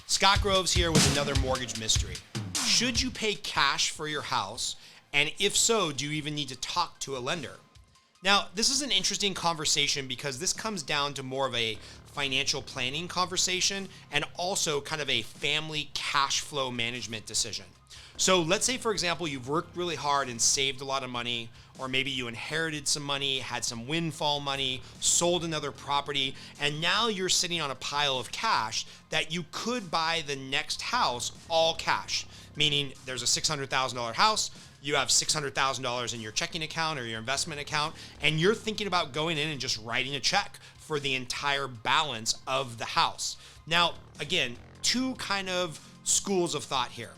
Scott Groves here with another mortgage mystery. Should you pay cash for your house? And if so, do you even need to talk to a lender? Now, this is an interesting conversation because this comes down to more of a financial planning conversation and also kind of a family cash flow management decision. So let's say, for example, you've worked really hard and saved a lot of money, or maybe you inherited some money, had some windfall money, sold another property, and now you're sitting on a pile of cash that you could buy the next house all cash, meaning there's a $600,000 house, you have $600,000 in your checking account or your investment account, and you're thinking about going in and just writing a check for the entire balance of the house. Now, again, two kind of schools of thought here.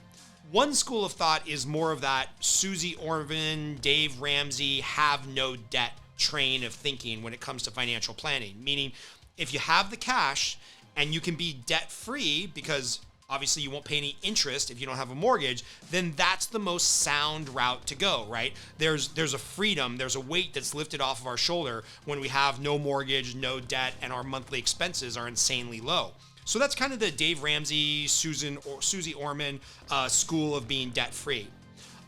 One school of thought is more of that Susie Orman, Dave Ramsey, have no debt train of thinking when it comes to financial planning. Meaning, if you have the cash and you can be debt free because obviously you won't pay any interest if you don't have a mortgage, then that's the most sound route to go, right? There's a freedom, there's a weight that's lifted off of our shoulder when we have no mortgage, no debt, and our monthly expenses are insanely low. So that's kind of the Dave Ramsey, Susie Orman school of being debt-free.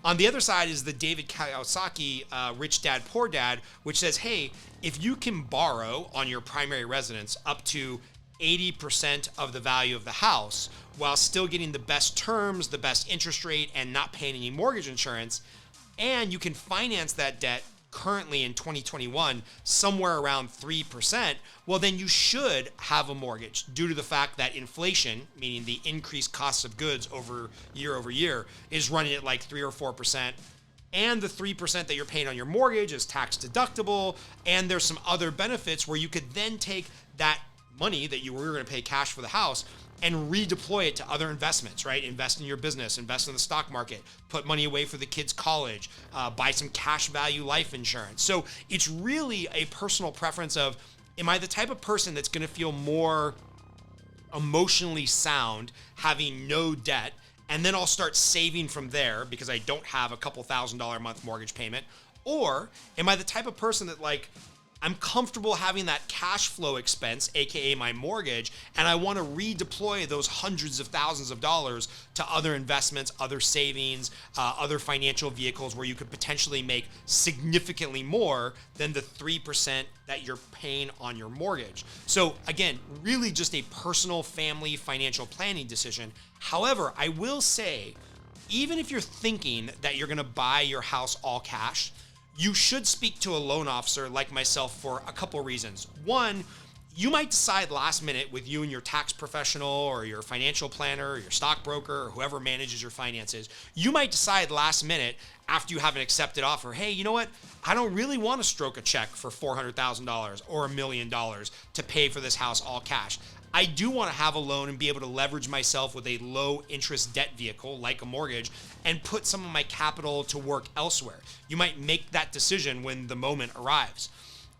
On the other side is the David Kiyosaki, Rich Dad, Poor Dad, which says, hey, if you can borrow on your primary residence up to 80% of the value of the house while still getting the best terms, the best interest rate, and not paying any mortgage insurance, and you can finance that debt currently in 2021 somewhere around 3%, well, then you should have a mortgage due to the fact that inflation, meaning the increased cost of goods over year, is running at like 3 or 4%. And the 3% that you're paying on your mortgage is tax deductible. And there's some other benefits where you could then take that money that you were going to pay cash for the house and redeploy it to other investments, right? Invest in your business, invest in the stock market, put money away for the kids' college, buy some cash value life insurance. So it's really a personal preference of, am I the type of person that's gonna feel more emotionally sound having no debt, and then I'll start saving from there because I don't have a couple $1,000 a month mortgage payment? Or am I the type of person that I'm comfortable having that cash flow expense, AKA my mortgage, and I want to redeploy those hundreds of thousands of dollars to other investments, other savings, other financial vehicles where you could potentially make significantly more than the 3% that you're paying on your mortgage. So again, really just a personal family financial planning decision. However, I will say, even if you're thinking that you're going to buy your house all cash, you should speak to a loan officer like myself for a couple reasons. One, you might decide last minute with you and your tax professional or your financial planner or your stockbroker or whoever manages your finances, you might decide last minute after you have an accepted offer, hey, you know what? I don't really want to stroke a check for $400,000 or $1 million to pay for this house all cash. I do want to have a loan and be able to leverage myself with a low interest debt vehicle like a mortgage and put some of my capital to work elsewhere. You might make that decision when the moment arrives.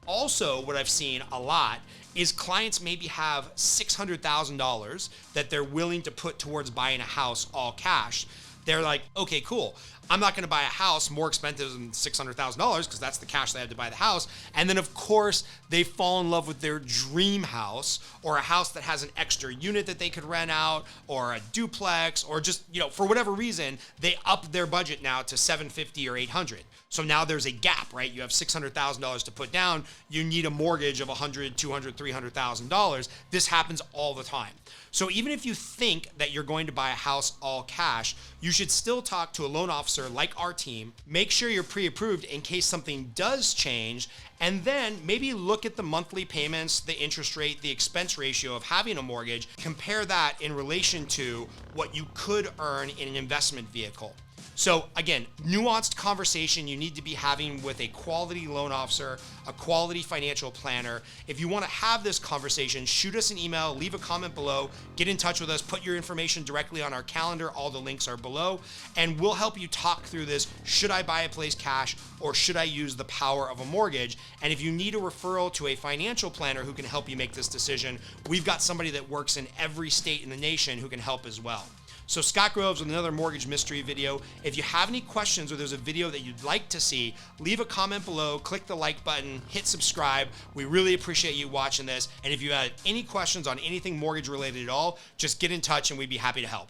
Also, what I've seen a lot is clients maybe have $600,000 that they're willing to put towards buying a house all cash. They're like, okay, cool. I'm not going to buy a house more expensive than $600,000 because that's the cash they had to buy the house. And then, of course, they fall in love with their dream house or a house that has an extra unit that they could rent out or a duplex or just, for whatever reason, they up their budget now to $750,000 or $800,000. So now there's a gap, right? You have $600,000 to put down. You need a mortgage of $100,000, $200,000, $300,000. This happens all the time. So even if you think that you're going to buy a house all cash, you should still talk to a loan officer like our team. Make sure you're pre-approved in case something does change, and then maybe look at the monthly payments, the interest rate, the expense ratio of having a mortgage. Compare that in relation to what you could earn in an investment vehicle. So again, nuanced conversation you need to be having with a quality loan officer, a quality financial planner. If you want to have this conversation, shoot us an email, leave a comment below, get in touch with us, put your information directly on our calendar. All the links are below, and we'll help you talk through this. Should I buy a place cash or should I use the power of a mortgage? And if you need a referral to a financial planner who can help you make this decision, we've got somebody that works in every state in the nation who can help as well. So Scott Groves with another mortgage mystery video. If you have any questions or there's a video that you'd like to see, leave a comment below, click the like button, hit subscribe. We really appreciate you watching this. And if you had any questions on anything mortgage related at all, just get in touch and we'd be happy to help.